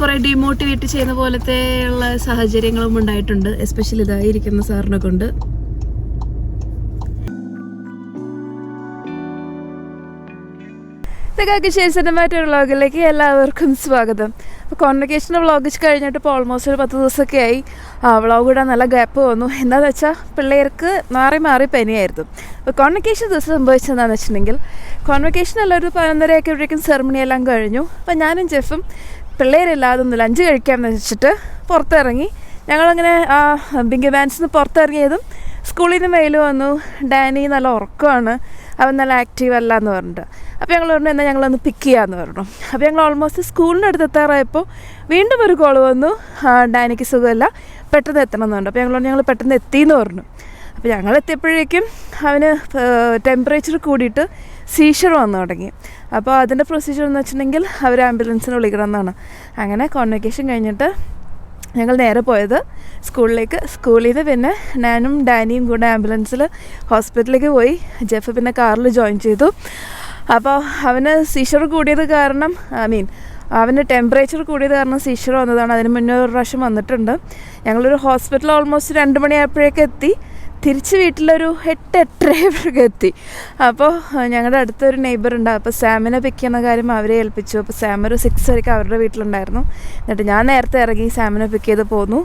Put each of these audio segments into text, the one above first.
കുറേ ഡീമോട്ടിവേറ്റ് ചെയ്യുന്ന പോലത്തെ ഉള്ള സാഹചര്യങ്ങളും ഉണ്ടായിട്ടുണ്ട്, എസ്പെഷ്യലി ഇതായിരിക്കുന്ന സാറിനെ കൊണ്ട്. സിനിമാറ്റൊരു വ്ളോഗിലേക്ക് എല്ലാവർക്കും സ്വാഗതം. അപ്പോൾ കോൺവെക്കേഷൻ വ്ളോഗ് കഴിഞ്ഞിട്ട് ഇപ്പോൾ ഓൾമോസ്റ്റ് ഒരു 10 ദിവസമൊക്കെ ആയി. വ്ളോഗ് ഇടാൻ നല്ല ഗ്യാപ്പ് വന്നു. എന്താണെന്ന് വെച്ചാൽ പിള്ളേർക്ക് മാറി മാറി പനിയായിരുന്നു. അപ്പോൾ കോൺവെക്കേഷൻ ദിവസം സംഭവിച്ചതെന്താണെന്ന് വെച്ചിട്ടുണ്ടെങ്കിൽ, കോൺവെക്കേഷൻ എല്ലാം ഒരു 11:30 ആയപ്പോഴേക്കും സെറമണി എല്ലാം കഴിഞ്ഞു. അപ്പോൾ ഞാനും ജെഫും പിള്ളേരില്ലാതൊന്നും ലഞ്ച് കഴിക്കാമെന്ന് വെച്ചിട്ട് പുറത്തിറങ്ങി. ഞങ്ങളങ്ങനെ ബിങ്കി ബാൻസിന് പുറത്തിറങ്ങിയതും സ്കൂളിൽ നിന്ന് മെയിൽ വന്നു, ഡാനി നല്ല ഉറക്കമാണ്, അവൻ നല്ല ആക്റ്റീവ് അല്ല എന്ന് പറഞ്ഞിട്ട്. അപ്പോൾ ഞങ്ങൾ പറഞ്ഞു എന്നാൽ ഞങ്ങളൊന്ന് പിക്ക് ചെയ്യാമെന്ന് പറഞ്ഞു. അപ്പോൾ ഞങ്ങൾ ഓൾമോസ്റ്റ് സ്കൂളിൻ്റെ അടുത്ത് എത്താറായപ്പോൾ വീണ്ടും ഒരു കോൾ വന്നു, ഡാനിക്ക് സുഖമില്ല, പെട്ടെന്ന് എത്തണം എന്ന് പറഞ്ഞു. അപ്പോൾ ഞങ്ങൾ പെട്ടെന്ന് എത്തിയെന്ന് പറഞ്ഞു. അപ്പോൾ ഞങ്ങൾ എത്തിയപ്പോഴേക്കും അവന് ടെമ്പറേച്ചർ കൂടിയിട്ട് സീഷർ വന്നു തുടങ്ങി. അപ്പോൾ അതിൻ്റെ പ്രൊസീജിയർ എന്ന് വെച്ചിട്ടുണ്ടെങ്കിൽ അവർ ആംബുലൻസിന് വിളിക്കണം എന്നാണ്. അങ്ങനെ കോൺവെക്കേഷൻ കഴിഞ്ഞിട്ട് ഞങ്ങൾ നേരെ പോയത് സ്കൂളിലേക്ക്. സ്കൂളിൽ നിന്ന് പിന്നെ ഞാനും ഡാനിയും കൂടെ ആംബുലൻസിൽ ഹോസ്പിറ്റലിലേക്ക് പോയി. ജെഫ് പിന്നെ കാറിൽ ജോയിൻ ചെയ്തു. അപ്പോൾ അവന് സീഷർ കൂടിയത് കാരണം, അവന് ടെമ്പറേച്ചർ കൂടിയത് കാരണം സീഷർ വന്നതാണ്. അതിന് മുന്നേ ഒരു പ്രാവശ്യം വന്നിട്ടുണ്ട്. ഞങ്ങളൊരു ഹോസ്പിറ്റൽ ഓൾമോസ്റ്റ് 2 മണിയായപ്പോഴേക്ക് എത്തി. തിരിച്ച് വീട്ടിലൊരു 8-8:30 എത്തി. അപ്പോൾ ഞങ്ങളുടെ അടുത്തൊരു നെയ്ബർ ഉണ്ട്. അപ്പോൾ സാമിനെ പിക്ക് ചെയ്യുന്ന കാര്യം അവരെ ഏൽപ്പിച്ചു. അപ്പോൾ സാം ഒരു 6 വരെയൊക്കെ അവരുടെ വീട്ടിലുണ്ടായിരുന്നു. എന്നിട്ട് ഞാൻ നേരത്തെ ഇറങ്ങി സാമിനെ പിക്ക് ചെയ്ത് പോന്നു.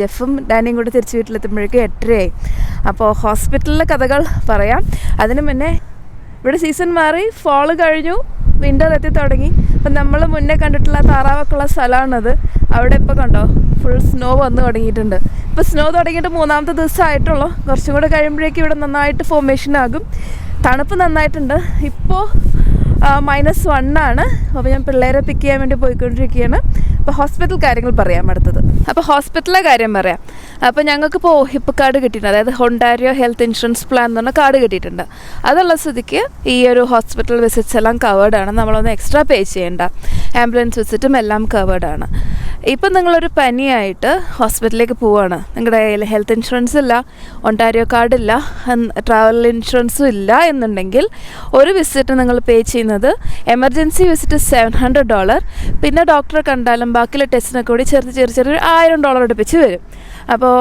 ജെഫും ഡാനിയും കൂടെ തിരിച്ച് വീട്ടിലെത്തുമ്പോഴേക്കും 8:30 അപ്പോൾ ഹോസ്പിറ്റലിലെ കഥകൾ പറയാം. അതിന് മുന്നേ ഇവിടെ സീസൺ മാറി, ഫോള് കഴിഞ്ഞു, വിൻ്റർ എത്തി തുടങ്ങി. അപ്പം നമ്മൾ മുന്നേ കണ്ടിട്ടുള്ള താറാവൊക്കെയുള്ള സ്ഥലമാണത്. അവിടെ ഇപ്പോൾ കണ്ടോ ഫുൾ സ്നോ വന്ന് തുടങ്ങിയിട്ടുണ്ട്. ഇപ്പോൾ സ്നോ തുടങ്ങിയിട്ട് 3ാമത്തെ ദിവസം ആയിട്ടുള്ളൂ. കുറച്ചും കൂടെ കഴിയുമ്പോഴേക്കും ഇവിടെ നന്നായിട്ട് ഫോർമേഷൻ ആകും. തണുപ്പ് നന്നായിട്ടുണ്ട്. ഇപ്പോൾ -1 ആണ്. അപ്പോൾ ഞാൻ പിള്ളേരെ പിക്ക് ചെയ്യാൻ വേണ്ടി പോയിക്കൊണ്ടിരിക്കുകയാണ്. അപ്പോൾ ഹോസ്പിറ്റൽ കാര്യങ്ങൾ പറയാം അടുത്തത്. അപ്പോൾ ഹോസ്പിറ്റലിലെ കാര്യം പറയാം. അപ്പോൾ ഞങ്ങൾക്കിപ്പോൾ ഹിപ്പ് കാർഡ് കിട്ടിയിട്ടുണ്ട്, അതായത് ഒണ്ടാരിയോ ഹെൽത്ത് ഇൻഷുറൻസ് പ്ലാൻ എന്ന് പറഞ്ഞ കാർഡ് കിട്ടിയിട്ടുണ്ട്. അതുള്ള സ്ഥിതിക്ക് ഈ ഒരു ഹോസ്പിറ്റൽ വിസിറ്റ്സ് എല്ലാം കവേർഡാണ്. നമ്മളൊന്ന് എക്സ്ട്രാ പേ ചെയ്യേണ്ട. ആംബുലൻസ് വിസിറ്റും എല്ലാം കവേർഡാണ്. ഇപ്പം നിങ്ങളൊരു പനിയായിട്ട് ഹോസ്പിറ്റലിലേക്ക് പോവുകയാണ്, നിങ്ങളുടെ കയ്യിൽ ഹെൽത്ത് ഇൻഷുറൻസ് ഇല്ല, ഒണ്ടാരിയോ കാർഡില്ല, ട്രാവൽ ഇൻഷുറൻസും ഇല്ല എന്നുണ്ടെങ്കിൽ ഒരു വിസിറ്റ് നിങ്ങൾ പേ ചെയ്യുന്നത് എമർജൻസി വിസിറ്റ് $700, പിന്നെ ഡോക്ടറെ കണ്ടാലും ബാക്കിയുള്ള ടെസ്റ്റിനൊക്കെ കൂടി ചെറിയ $1000 അടുപ്പിച്ച് വരും. അപ്പോൾ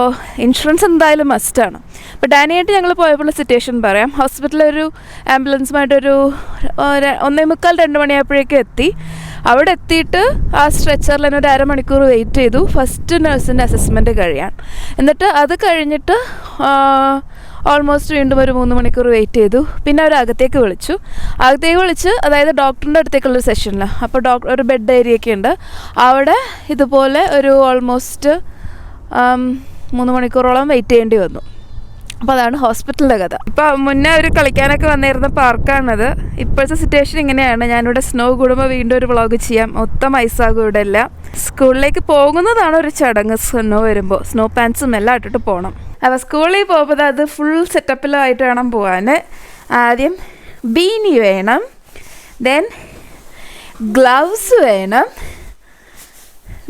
ഇൻഷുറൻസ് എന്തായാലും മസ്റ്റാണ്. അപ്പോൾ ഡാനിയായിട്ട് ഞങ്ങൾ പോയപ്പോൾ സിറ്റുവേഷൻ പറയാം. ഹോസ്പിറ്റലൊരു ആംബുലൻസുമായിട്ടൊരു 1:45-2 മണിയായപ്പോഴേക്കും എത്തി. അവിടെ എത്തിയിട്ട് ആ സ്ട്രെച്ചറിൽ തന്നെ ഒരു 1/2 മണിക്കൂർ വെയിറ്റ് ചെയ്തു ഫസ്റ്റ് നഴ്സിൻ്റെ അസസ്മെൻറ്റ് കഴിയാൻ. എന്നിട്ട് അത് കഴിഞ്ഞിട്ട് ഓൾമോസ്റ്റ് വീണ്ടും ഒരു 3 മണിക്കൂർ വെയിറ്റ് ചെയ്തു. പിന്നെ അവർ അകത്തേക്ക് വിളിച്ച്, അതായത് ഡോക്ടറിൻ്റെ അടുത്തേക്കുള്ളൊരു സെഷനിൽ. അപ്പോൾ ഒരു ബെഡ് ഏരിയയൊക്കെ ഉണ്ട്. അവിടെ ഇതുപോലെ ഒരു ഓൾമോസ്റ്റ് 3 മണിക്കൂറോളം വെയിറ്റ് ചെയ്യേണ്ടി വന്നു. അപ്പോൾ അതാണ് ഹോസ്പിറ്റലിൻ്റെ കഥ. ഇപ്പോൾ മുന്നേ അവർ കളിക്കാനൊക്കെ വന്നിരുന്ന പാർക്കാണത്. ഇപ്പോഴത്തെ സിറ്റുവേഷൻ ഇങ്ങനെയാണ്. ഞാനിവിടെ സ്നോ കൂടുമ്പോൾ വീണ്ടും ഒരു വ്ളോഗ് ചെയ്യാം. മൊത്തം ഐസാകും ഇവിടെ എല്ലാം. സ്കൂളിലേക്ക് പോകുന്നതാണ് ഒരു ചടങ്ങ്. സ്നോ വരുമ്പോൾ സ്നോ പാൻസും എല്ലാം ഇട്ടിട്ട് പോകണം. അപ്പോൾ സ്കൂളിൽ പോകുമ്പോൾ അത് ഫുൾ സെറ്റപ്പിലായിട്ട് വേണം പോകാൻ. ആദ്യം ബീനി വേണം, ദെൻ ഗ്ലൗസ് വേണം,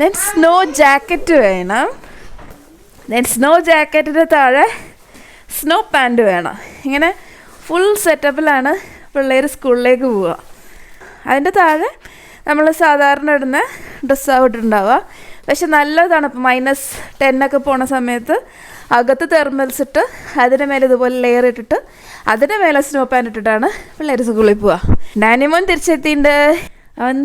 ദെൻ സ്നോ ജാക്കറ്റ് വേണം, ദെൻ സ്നോ ജാക്കറ്റിൻ്റെ താഴെ സ്നോ പാൻറ് വേണം. ഇങ്ങനെ ഫുൾ സെറ്റപ്പിലാണ് പിള്ളേർ സ്കൂളിലേക്ക് പോവുക. അതിൻ്റെ താഴെ നമ്മൾ സാധാരണ ഇടുന്ന ഡ്രസ്സാണ് ഇട്ടിട്ടുണ്ടാവുക. പക്ഷെ നല്ല തണുപ്പ് -10 പോണ സമയത്ത് അകത്ത് തെർമൽസ് ഇട്ട് അതിൻ്റെ മേലെ ഇതുപോലെ ലെയർ ഇട്ടിട്ട് അതിൻ്റെ മേലെ സ്നോ പാൻറ് ഇട്ടിട്ടാണ് പിള്ളേർ സ്കൂളിൽ പോവുക. ഡാനിമോൻ തിരിച്ചെത്തിയിട്ട് അവൻ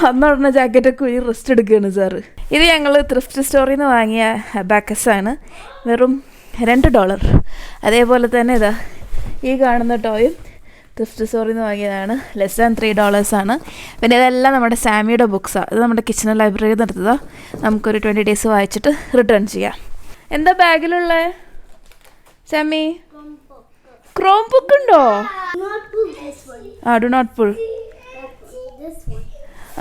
അന്നുടനെ ജാക്കറ്റൊക്കെ ഊരി റെസ്റ്റ് എടുക്കുകയാണ് സാറ്. ഇത് ഞങ്ങൾ ത്രിഫ്റ്റ് സ്റ്റോറിൽ നിന്ന് വാങ്ങിയ ബാക്കസാണ്, വെറും $2. അതേപോലെ തന്നെ ഇതാ ഈ കാണുന്ന ടോയും ത്രിഫ്റ്റ് സ്റ്റോറിൽ നിന്ന് വാങ്ങിയതാണ്, ലെസ് ദാൻ $3 ആണ്. പിന്നെ ഇതെല്ലാം നമ്മുടെ സാമിയുടെ ബുക്സാണ്. ഇത് നമ്മുടെ കിച്ചൺ ലൈബ്രറിയിൽ നിന്ന് എടുത്തതാണ്. നമുക്കൊരു 20 ഡേയ്സ് വായിച്ചിട്ട് റിട്ടേൺ ചെയ്യാം. എന്താ ബാഗിലുള്ള സാമി? ക്രോം ബുക്ക് ഉണ്ടോ? Do not pull.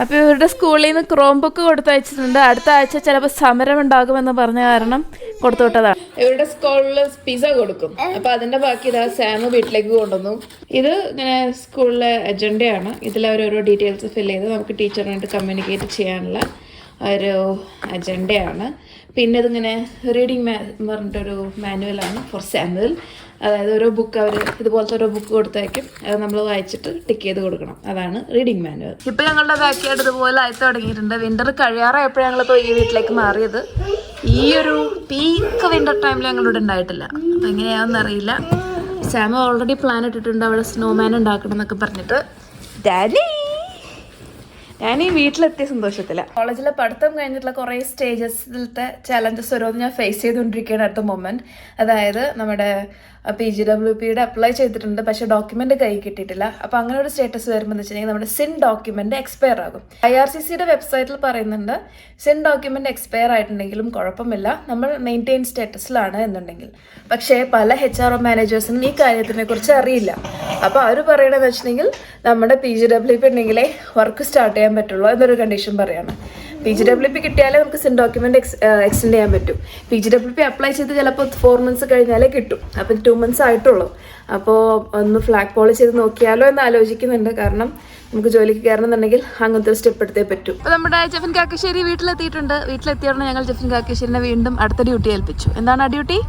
അപ്പോൾ ഇവരുടെ സ്കൂളിൽ നിന്ന് ക്രോം ബുക്ക് കൊടുത്തയച്ചിട്ടുണ്ട്. അടുത്ത ആഴ്ച ചിലപ്പോൾ സമരം ഉണ്ടാകുമെന്ന് പറഞ്ഞ കാരണം കൊടുത്തു വിട്ടതാണ്. ഇവരുടെ സ്കൂളിൽ പിസ്സ കൊടുക്കും. അപ്പോൾ അതിൻ്റെ ബാക്കി ഇതാ സാമ് വീട്ടിലേക്ക് കൊണ്ടുവന്നു. ഇത് ഇങ്ങനെ സ്കൂളിലെ അജണ്ടയാണ്. ഇതിൽ അവർ ഓരോ ഡീറ്റെയിൽസ് ഫില്ല് ചെയ്ത് നമുക്ക് ടീച്ചറിനായിട്ട് കമ്മ്യൂണിക്കേറ്റ് ചെയ്യാനുള്ള ഒരു അജണ്ടയാണ്. പിന്നെ ഇതിങ്ങനെ റീഡിങ് പറഞ്ഞിട്ടൊരു മാനുവലാണ് ഫോർ സാമ്പിൾ. അതായത് ഓരോ ബുക്ക് അവർ ഇതുപോലത്തെ ഓരോ ബുക്ക് കൊടുത്തയക്കും, അത് നമ്മൾ വായിച്ചിട്ട് ടിക്ക് ചെയ്ത് കൊടുക്കണം. അതാണ് റീഡിങ് മാനുവൽ. ഇപ്പം ഞങ്ങളുടെ ബാക്കിയായിട്ട് ഇതുപോലെ ആയി തുടങ്ങിയിട്ടുണ്ട്. വിൻ്റർ കഴിയാറായപ്പോഴാണ് ഞങ്ങളിപ്പോൾ ഈ വീട്ടിലേക്ക് മാറിയത്. ഈ ഒരു പീക്ക് വിൻ്റർ ടൈമിൽ ഞങ്ങളിവിടെ ഉണ്ടായിട്ടില്ല. അപ്പം എങ്ങനെയാണെന്ന് അറിയില്ല. സാം ഓൾറെഡി പ്ലാൻ ഇട്ടിട്ടുണ്ട് അവിടെ സ്നോമാൻ ഉണ്ടാക്കണം എന്നൊക്കെ പറഞ്ഞിട്ട്. ഞാൻ ഈ വീട്ടിലെത്തിയ സന്തോഷത്തില്ല. കോളേജിലെ പഠിത്തം കഴിഞ്ഞിട്ടുള്ള കുറേ സ്റ്റേജസിലത്തെ ചലഞ്ചസ് ഓരോന്ന് ഞാൻ ഫേസ് ചെയ്തുകൊണ്ടിരിക്കുകയാണ് അറ്റ് ദ മൊമെന്റ്. അതായത് നമ്മുടെ PGWPയുടെ അപ്ലൈ ചെയ്തിട്ടുണ്ട്, പക്ഷേ ഡോക്യുമെന്റ് കൈ കിട്ടിയിട്ടില്ല. അപ്പോൾ അങ്ങനെ ഒരു സ്റ്റേറ്റസ് വരുമ്പോൾ എന്ന് വെച്ചിട്ടുണ്ടെങ്കിൽ നമ്മുടെ സിൻ ഡോക്യുമെന്റ് എക്സ്പയർ ആകും. IRCCയുടെ വെബ്സൈറ്റിൽ പറയുന്നുണ്ട് സിൻ ഡോക്യുമെന്റ് എക്സ്പയർ ആയിട്ടുണ്ടെങ്കിലും കുഴപ്പമില്ല, നമ്മൾ മെയിൻറ്റെയിൻ സ്റ്റാറ്റസിലാണ് എന്നുണ്ടെങ്കിൽ. പക്ഷേ പല HR മാനേജേഴ്സിനും ഈ കാര്യത്തിനെ കുറിച്ച് അറിയില്ല. അപ്പോൾ അവർ പറയണതെന്ന് വെച്ചിട്ടുണ്ടെങ്കിൽ നമ്മുടെ PGWP ഉണ്ടെങ്കിലേ വർക്ക് സ്റ്റാർട്ട് ചെയ്യാൻ പറ്റുള്ളൂ എന്നൊരു കണ്ടീഷൻ പറയാണ്. PGWP കിട്ടിയാലേ നമുക്ക് സിൻ ഡോക്യുമെന്റ് എക്സ്റ്റെൻഡ് ചെയ്യാൻ പറ്റും. PGWP അപ്ലൈ ചെയ്ത് ചിലപ്പോൾ 4 months കഴിഞ്ഞാലേ കിട്ടും. അപ്പം 2 months ആയിട്ടുള്ളൂ. അപ്പോൾ ഒന്ന് ഫ്ലാഗ് പോളിഷ് ചെയ്ത് നോക്കിയാലോ എന്ന് ആലോചിക്കുന്നുണ്ട്. കാരണം നമുക്ക് ജോലിക്ക് കയറണമെന്നുണ്ടെങ്കിൽ അങ്ങനത്തെ ഒരു സ്റ്റെപ്പ് എടുത്തേ പറ്റൂ. അപ്പോൾ നമ്മുടെ ജെഫിൻ കാക്കശ്ശേരി വീട്ടിലെത്തിയിട്ടുണ്ട്. വീട്ടിലെത്തിയോണ്ട് ഞങ്ങൾ ജെഫിൻ കാക്കശ്ശേരിനെ വീണ്ടും അടുത്ത ഡ്യൂട്ടി ഏൽപ്പിച്ചു. എന്താണ് ആ ഡ്യൂട്ടി?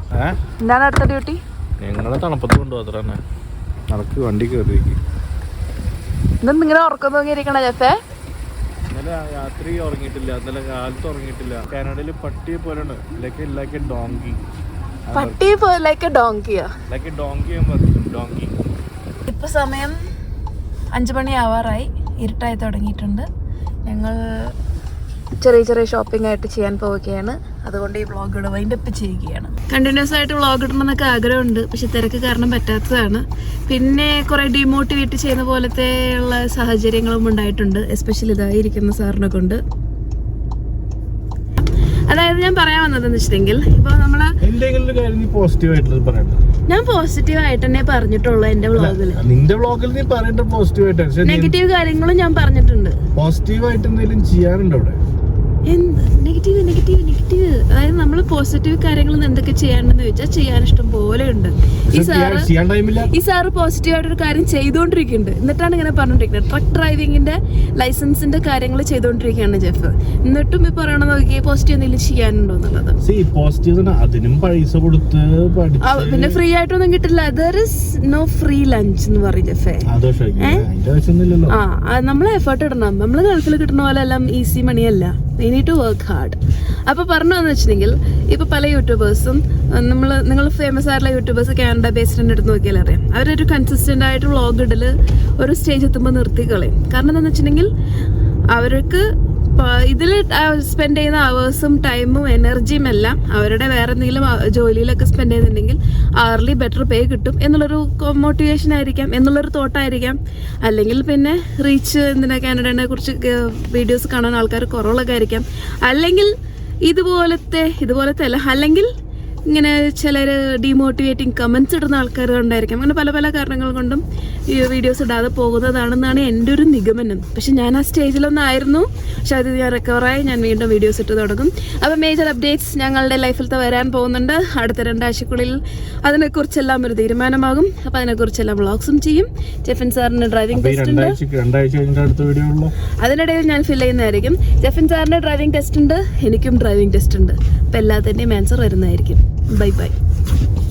എന്താണ് അടുത്ത ഡ്യൂട്ടി? ഞങ്ങളെ തണുപ്പത്ത് കൊണ്ടുപോകാൻ വണ്ടി കയറി ഇതൊന്നും ഇങ്ങനെ ഉറക്കം തോന്നിയിരിക്കണ ജെഫേ? ഇന്നലെ രാത്രി ഉറങ്ങിയിട്ടില്ല, ഇന്നലെ കാലത്ത് ഉറങ്ങിയിട്ടില്ല. കാനഡയിൽ പട്ടിയെ പോലെ ഡോങ്കി. പട്ടിയെ പോലെ ഡോങ്കിയോ? ഡോങ്കി. ഇപ്പൊ സമയം 5 മണി ആവാറായി, ഇരുട്ടായി തുടങ്ങിയിട്ടുണ്ട്. ഞങ്ങൾ ചെറിയ ചെറിയ ഷോപ്പിംഗ് ആയിട്ട് ചെയ്യാൻ പോവുകയാണ്. അതുകൊണ്ട് ഈ വ്ളോഗ് ഇവിടെ വൈൻഡപ്പ് ചെയ്യുകയാണ്. കണ്ടിന്യൂസ് ആയിട്ട് വ്ളോഗ് ഇടണമെന്നൊക്കെ ആഗ്രഹമുണ്ട്, പക്ഷെ തിരക്ക് കാരണം പറ്റാത്തതാണ്. പിന്നെ കുറെ ഡിമോട്ടിവേറ്റ് ചെയ്യുന്ന പോലത്തെ ഉള്ള സാഹചര്യങ്ങളും ഉണ്ടായിട്ടുണ്ട്, എസ്പെഷ്യലി ഇതായിരിക്കുന്ന സാറിനെ കൊണ്ട്. അതായത് ഞാൻ പറയാൻ വന്നതെന്ന് വെച്ചിട്ടുണ്ടെങ്കിൽ ഇപ്പൊ നമ്മള് ഞാൻ പോസിറ്റീവ് ആയിട്ട് തന്നെ പറഞ്ഞിട്ടുള്ളൂ എന്റെ വ്ളോഗില്. നിന്റെ വ്ളോഗിൽ നീ പറയേണ്ട പോസിറ്റീവ് ആയിട്ട്, നെഗറ്റീവ് കാര്യങ്ങളും ഞാൻ പറഞ്ഞിട്ടുണ്ട്. പോസിറ്റീവ് ആയിട്ട് എന്തെങ്കിലും ചെയ്യാനുണ്ടോ അവിടെ? എന്ത് നെഗറ്റീവ്? അതായത് നമ്മൾ പോസിറ്റീവ് കാര്യങ്ങൾ എന്തൊക്കെ ചെയ്യാണ്ടെന്ന് ചോദിച്ചാൽ ചെയ്യാൻ ഇഷ്ടം പോലെ ഉണ്ട്. ഈ സാറ് പോസിറ്റീവ് ആയിട്ടൊരു കാര്യം ചെയ്തുകൊണ്ടിരിക്കുന്നുണ്ട്, എന്നിട്ടാണ് ഇങ്ങനെ പറഞ്ഞോണ്ടിരിക്കുന്നത്. ട്രക്ക് ഡ്രൈവിംഗിന്റെ ലൈസൻസിന്റെ കാര്യങ്ങൾ ചെയ്തുകൊണ്ടിരിക്കുകയാണ് ജെഫ്. എന്നിട്ടും ഈ പറയണ നോക്കി പോസിറ്റീവ് എന്തെങ്കിലും ചെയ്യാനുണ്ടോ എന്നുള്ളത്. പിന്നെ ഫ്രീ ആയിട്ടൊന്നും കിട്ടില്ല. There is no free lunch എന്ന് പറയും ജെഫേ. നമ്മൾ എഫേർട്ട് ഇടണം. നമ്മൾ ഗൾഫിൽ കിട്ടുന്ന പോലെ എല്ലാം easy മണിയല്ല. We need to work hard. അപ്പോൾ പറഞ്ഞു എന്ന് വെച്ചിട്ടുണ്ടെങ്കിൽ ഇപ്പോൾ പല യൂട്യൂബേഴ്സും നിങ്ങൾ ഫേമസ് ആയിട്ടുള്ള യൂട്യൂബേഴ്സ് കാനഡ ബേസ്ഡ് എടുത്ത് നോക്കിയാൽ അറിയാം, അവരൊരു കൺസിസ്റ്റൻ്റ് ആയിട്ട് വ്ളോഗ് ഇടൽ ഒരു സ്റ്റേജ് എത്തുമ്പോൾ നിർത്തിക്കളയും. കാരണം എന്താണെന്ന് വെച്ചിട്ടുണ്ടെങ്കിൽ അവർക്ക് ഇതിൽ സ്പെൻഡ് ചെയ്യുന്ന അവേഴ്സും ടൈമും എനർജിയും എല്ലാം അവരുടെ വേറെ എന്തെങ്കിലും ജോലിയിലൊക്കെ സ്പെൻഡ് ചെയ്യുന്നുണ്ടെങ്കിൽ അവർലി ബെറ്റർ പേ കിട്ടും എന്നുള്ളൊരു മോട്ടിവേഷൻ ആയിരിക്കാം, എന്നുള്ളൊരു തോട്ടായിരിക്കാം. അല്ലെങ്കിൽ പിന്നെ റീച്ച് എന്തിനാ കാനഡയെ കുറിച്ച് വീഡിയോസ് കാണാൻ ആൾക്കാർ കുറവുള്ളൊക്കെ ആയിരിക്കാം. അല്ലെങ്കിൽ ഇതുപോലത്തെ അല്ല, അല്ലെങ്കിൽ ഇങ്ങനെ ചിലർ ഡീമോട്ടിവേറ്റിംഗ് കമൻസ് ഇടുന്ന ആൾക്കാർ ഉണ്ടായിരിക്കാം. അങ്ങനെ പല പല കാരണങ്ങൾ കൊണ്ടും ഈ വീഡിയോസ് ഇടാതെ പോകുന്നതാണെന്നാണ് എൻ്റെ ഒരു നിഗമനം. പക്ഷെ ഞാൻ ആ സ്റ്റേജിലൊന്നായിരുന്നു, പക്ഷെ അത് ഞാൻ റിക്കവറായി ഞാൻ വീണ്ടും വീഡിയോസ് ഇട്ട് തുടങ്ങും. അപ്പോൾ മേജർ അപ്ഡേറ്റ്സ് ഞങ്ങളുടെ ലൈഫിലത്തെ വരാൻ പോകുന്നുണ്ട്. അടുത്ത 2 ആഴ്ചക്കുള്ളിൽ അതിനെക്കുറിച്ചെല്ലാം ഒരു തീരുമാനമാകും. അപ്പോൾ അതിനെക്കുറിച്ചെല്ലാം വ്ളോഗ്സും ചെയ്യും. ജെഫിൻ സാറിന് ഡ്രൈവിംഗ് ടെസ്റ്റ് ഉണ്ട്, അതിനിടയിൽ ഞാൻ ഫിൽ ചെയ്യുന്നതായിരിക്കും. ജെഫിൻ സാറിന് ഡ്രൈവിംഗ് ടെസ്റ്റ് ഉണ്ട്, എനിക്കും ഡ്രൈവിംഗ് ടെസ്റ്റ് ഉണ്ട്. അപ്പോൾ എല്ലാത്തിൻ്റെയും ആൻസർ വരുന്നതായിരിക്കും. Bye bye.